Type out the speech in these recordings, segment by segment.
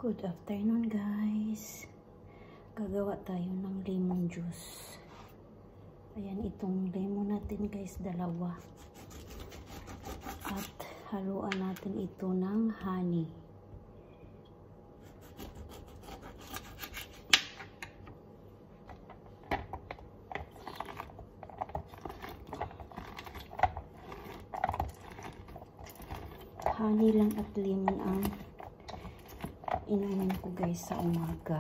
Good afternoon guys. Gagawa tayo ng lemon juice. Ayan, itong lemon natin guys, dalawa. At haluan natin ito ng honey. Honey lang at lemon ang inumin ko guys sa umaga.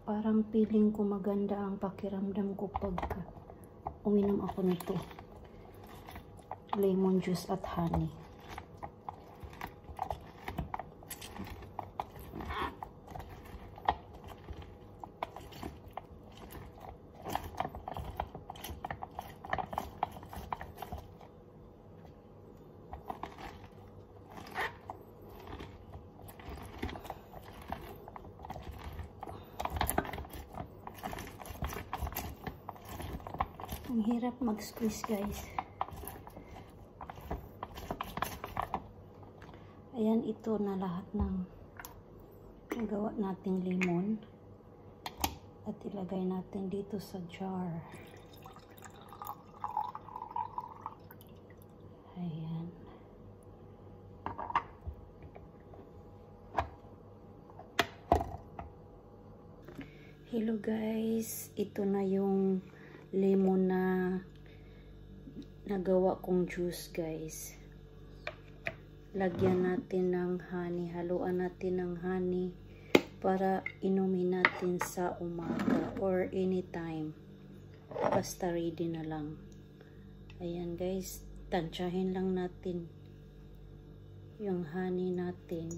Parang feeling ko maganda ang pakiramdam ko pagka uminom ako nito. Lemon juice at honey. Ang hirap mag-squeeze guys. Ayan, ito na lahat ng nagawa nating lemon. At ilagay natin dito sa jar. Ayan. Hello guys, ito na yung lemon na nagawa kong juice guys. Lagyan natin ng honey, haluan natin ng honey para inumin natin sa umaga or anytime. Basta ready na lang. Ayan guys, tansyahin lang natin yung honey natin.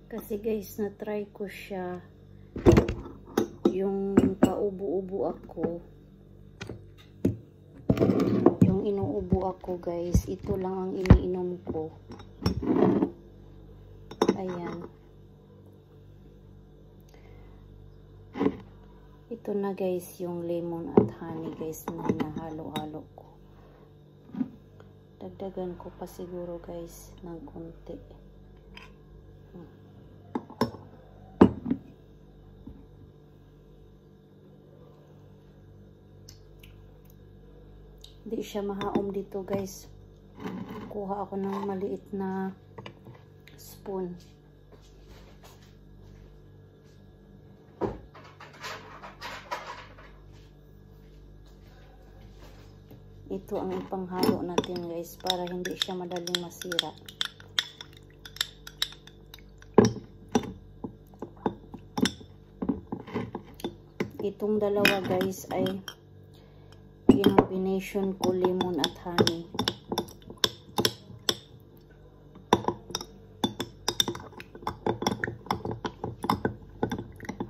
Kasi guys, na-try ko siya yung paubo-ubo ako. Yung inuubo ako guys, ito lang ang iniinom ko. Ayan. Ito na guys yung lemon at honey guys na nahalo-halo ko. Dagdagan ko pa siguro guys ng konti. Hindi siya mahaom dito guys. Kuha ako ng maliit na spoon. Ito ang ipanghalo natin guys para hindi siya madaling masira. Itong dalawa guys ay combination ko lemon at honey.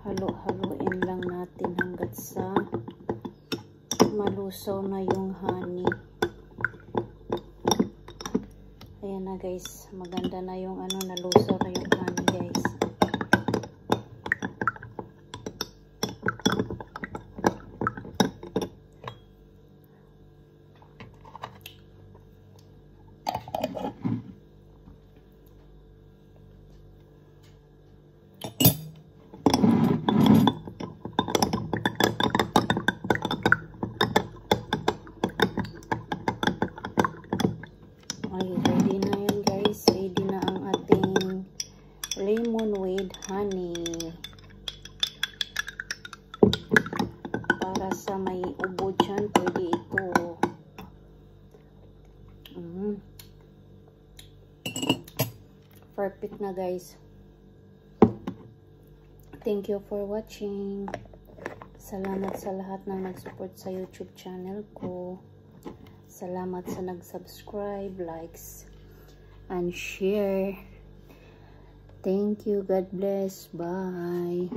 Halo-haloin lang natin hanggat sa malusaw na yung honey. Ayan na guys, maganda na yung nalusaw na yung honey guys. Ready na yan guys. Ready na ang ating lemon with honey. Para sa may ubo dyan, pwede ito. Perfect na guys. Thank you for watching. Salamat sa lahat na nag-support sa YouTube channel ko. Salamat sa nag-subscribe, likes, and share. Thank you. God bless. Bye.